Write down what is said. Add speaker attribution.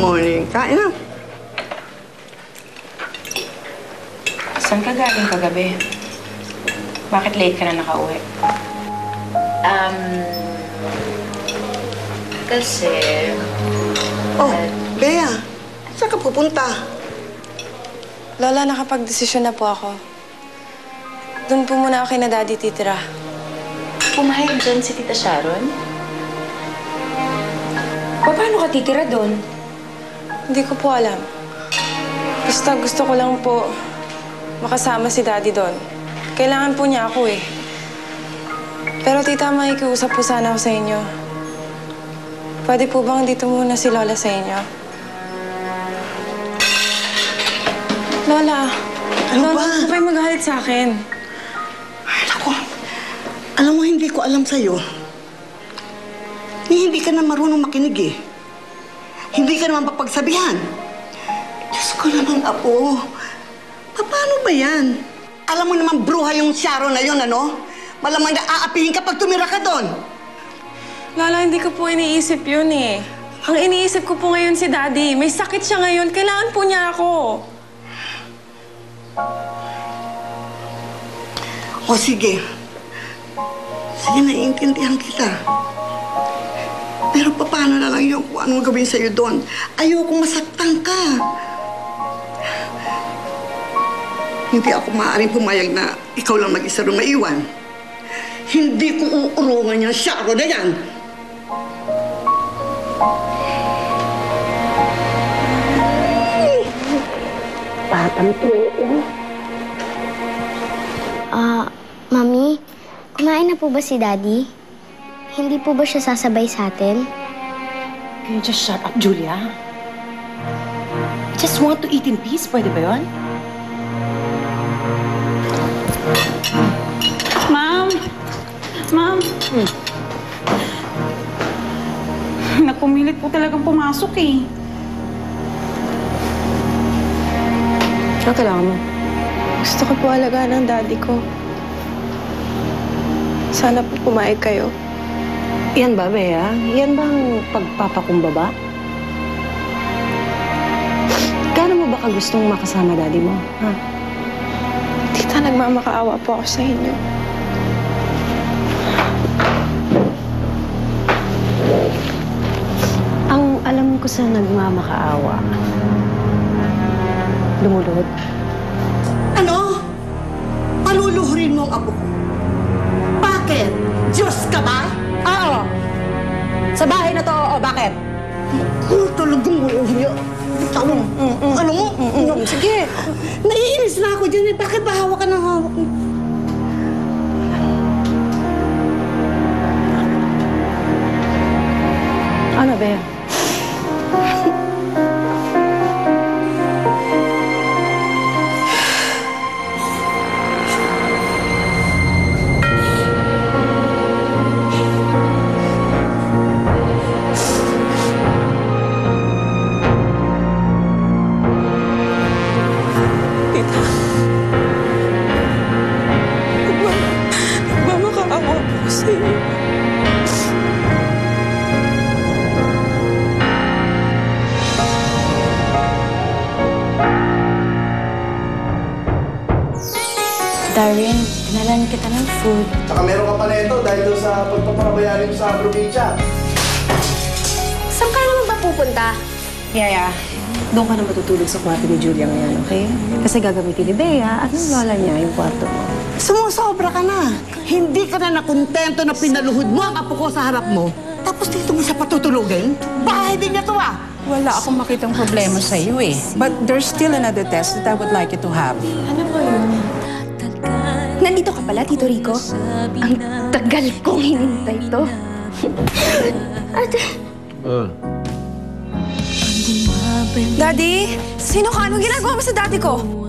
Speaker 1: morning. Kain na.
Speaker 2: Saan ka galing kagabi? Bakit late ka na nakauwi?
Speaker 3: Kasi...
Speaker 1: Oh, Bea. Saan ka pupunta?
Speaker 4: Lola, nakapag-desisyon na po ako. Doon po muna ako kay na Daddy titira.
Speaker 3: Pumayag dyan si Tita Sharon?
Speaker 2: Paano ka titira doon?
Speaker 4: Hindi ko po alam. Basta gusto ko lang po makasama si Daddy doon. Kailangan po niya ako eh. Pero tita, makikiusap po sana ako sa inyo. Pwede po bang dito muna si Lola sa inyo? Lola,
Speaker 1: Ano
Speaker 4: Lola,
Speaker 1: ba?
Speaker 4: huwag kayo magalit sa akin.
Speaker 1: Ay, naku. Alam mo, hindi ko alam sa'yo. Hindi ka na marunong makinig eh. Hindi ka naman papagsabihan. Diyos ko naman, Apo. Paano ba yan? Alam mo naman, bruha yung Sharon na yun, ano? Malamang na aapihin ka pag tumira ka doon.
Speaker 4: Lola, hindi ko po iniisip yun eh. Ang iniisip ko po ngayon si Daddy. May sakit siya ngayon. Kailangan po niya ako.
Speaker 1: O sige. Sige, naiintindihan kita. Pero paano na lang yung kung anong gawin sa'yo doon? Ayokong masaktan ka. Hindi ako maaaring pumayag na ikaw lang mag-isa rin maiwan. Hindi ko uurungan yung Sharon na yan. Batang to.
Speaker 5: Mami, kumain na po ba si Daddy? Hindi po ba siya sasabay sa atin?
Speaker 3: Can you just shut up, Julia? Just want to eat in peace, pwede ba yun?
Speaker 6: Ma'am! Ma'am! Napumilit po talagang pumasok eh.
Speaker 4: Ano kailangan mo? Gusto ko po alagaan ng Daddy ko. Sana po pumayag kayo.
Speaker 3: Yan ba, Bea? Yan bang pagpapakumbaba? Gaano mo ba ka gustong makasama daddy mo? Ha?
Speaker 4: Tita, nagmamakaawa po ako sa inyo.
Speaker 3: Ang alam ko sa nagmamakaawa, lumulod.
Speaker 1: Ano? Paluluhurin mo ang apo ko. Bakit? Diyos ka ba?
Speaker 3: Oo! Sa bahay na to, oo. Bakit?
Speaker 1: Talagang uuhiya. Alam mo?
Speaker 3: Sige.
Speaker 1: Naiinis na ako dyan eh. Bakit ba hawak ka ng hawak mo?
Speaker 3: Ano, Bea?
Speaker 4: Nagmamakaawa po ako sa inyo.
Speaker 2: Darren, dinalan kita ng food.
Speaker 7: Tsaka meron ka pa nito dahil doon sa pagpapakabayarin mo sa probinsya.
Speaker 5: Saan ka naman ba pupunta?
Speaker 3: Yaya, doon ka na matutulog sa kwarto ni Julia ngayon, okay? Kasi gagamitin ni Bea at ng lola niya yung kwarto mo.
Speaker 1: Sumusobra ka na. Hindi ka na nakontento na pinaluhod mo ang apo ko sa harap mo. Tapos dito mo siya patutulugin? Bahay din niya to ah!
Speaker 8: Wala akong makitang problema sa iyo eh. But there's still another test that I would like you to have.
Speaker 4: Ano po yun?
Speaker 5: Nandito ka pala, Tito Rico. Ang tagal kong hinintay to. Ate.
Speaker 4: Daddy? Sino ka? Anong ginagawa mo sa daddy ko?